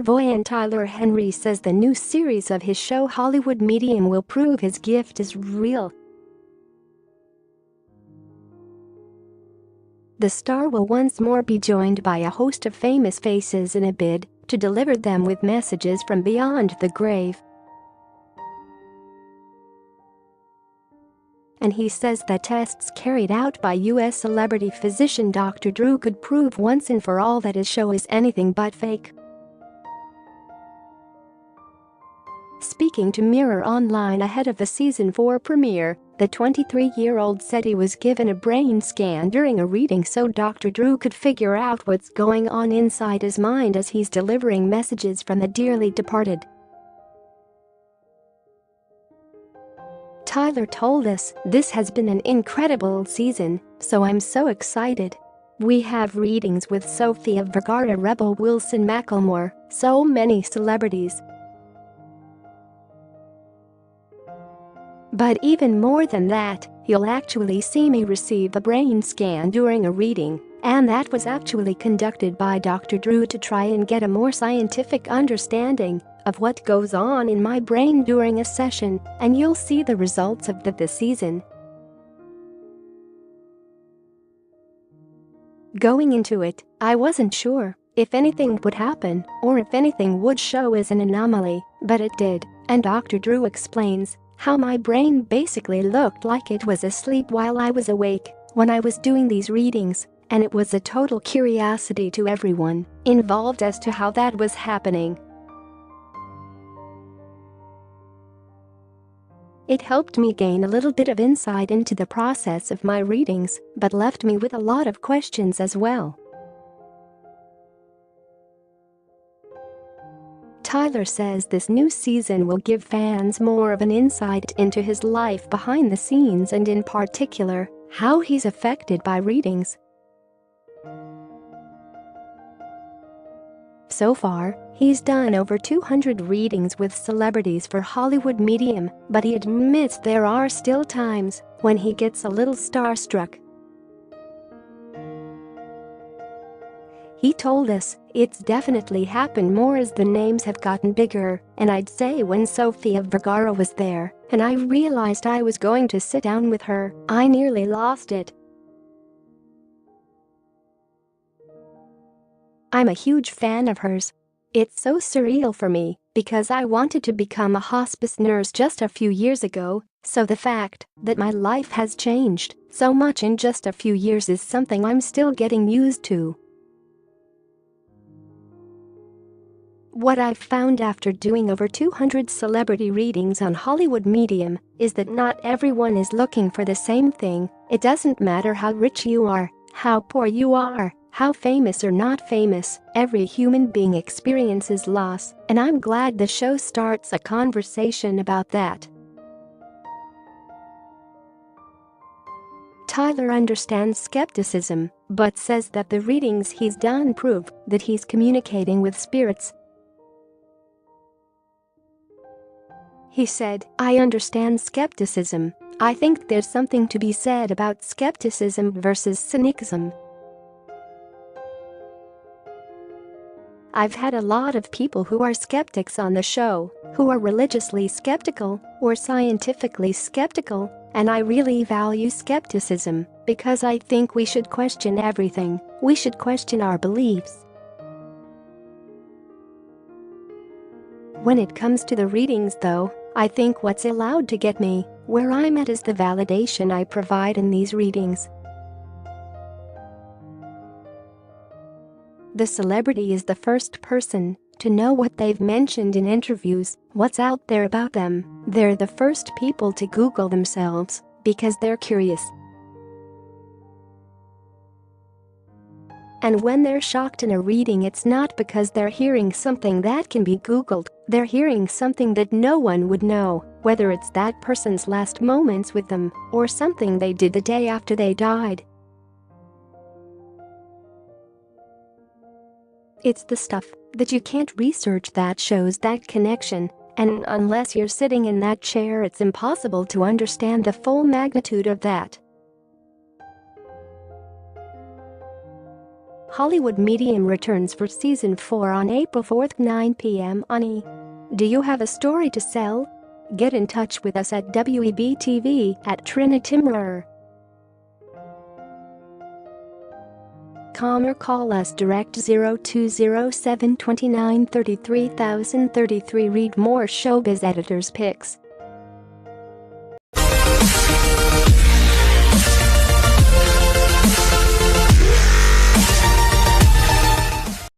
Clairvoyant Tyler Henry says the new series of his show Hollywood Medium will prove his gift is real. The star will once more be joined by a host of famous faces in a bid to deliver them with messages from beyond the grave. And he says that tests carried out by U.S. celebrity physician Dr. Drew could prove once and for all that his show is anything but fake. Speaking to Mirror Online ahead of the season 4 premiere, the 23-year-old said he was given a brain scan during a reading so Dr. Drew could figure out what's going on inside his mind as he's delivering messages from the dearly departed. Tyler told us, "This has been an incredible season, so I'm so excited. We have readings with Sofia Vergara, Rebel Wilson, Mackelmore, so many celebrities. But even more than that, you'll actually see me receive a brain scan during a reading, and that was actually conducted by Dr. Drew to try and get a more scientific understanding of what goes on in my brain during a session, and you'll see the results of that this season." Going into it, I wasn't sure if anything would happen or if anything would show as an anomaly, but it did, and Dr. Drew explains how my brain basically looked like it was asleep while I was awake when I was doing these readings, and it was a total curiosity to everyone involved as to how that was happening. It helped me gain a little bit of insight into the process of my readings, but left me with a lot of questions as well. Tyler says this new season will give fans more of an insight into his life behind the scenes and in particular, how he's affected by readings. So far, he's done over 200 readings with celebrities for Hollywood Medium, but he admits there are still times when he gets a little starstruck. He told us, "It's definitely happened more as the names have gotten bigger, and I'd say when Sofia Vergara was there and I realized I was going to sit down with her, I nearly lost it. I'm a huge fan of hers. It's so surreal for me because I wanted to become a hospice nurse just a few years ago, so the fact that my life has changed so much in just a few years is something I'm still getting used to." What I've found after doing over 200 celebrity readings on Hollywood Medium is that not everyone is looking for the same thing. It doesn't matter how rich you are, how poor you are, how famous or not famous, every human being experiences loss, and I'm glad the show starts a conversation about that. Tyler understands skepticism, but says that the readings he's done prove that he's communicating with spirits. He said, "I understand skepticism. I think there's something to be said about skepticism versus cynicism. I've had a lot of people who are skeptics on the show, who are religiously skeptical or scientifically skeptical, and I really value skepticism because I think we should question everything. We should question our beliefs." When it comes to the readings though, I think what's allowed to get me where I'm at is the validation I provide in these readings. The celebrity is the first person to know what they've mentioned in interviews, what's out there about them. They're the first people to Google themselves because they're curious. And when they're shocked in a reading, it's not because they're hearing something that can be Googled, they're hearing something that no one would know, whether it's that person's last moments with them or something they did the day after they died. It's the stuff that you can't research that shows that connection, and unless you're sitting in that chair, it's impossible to understand the full magnitude of that. Hollywood Medium returns for Season 4 on April 4, 9 p.m. on E! Do you have a story to sell? Get in touch with us at WEBTV at Trinitimrer. Or call us direct 0207 29 33 033. Read more Showbiz Editors Picks.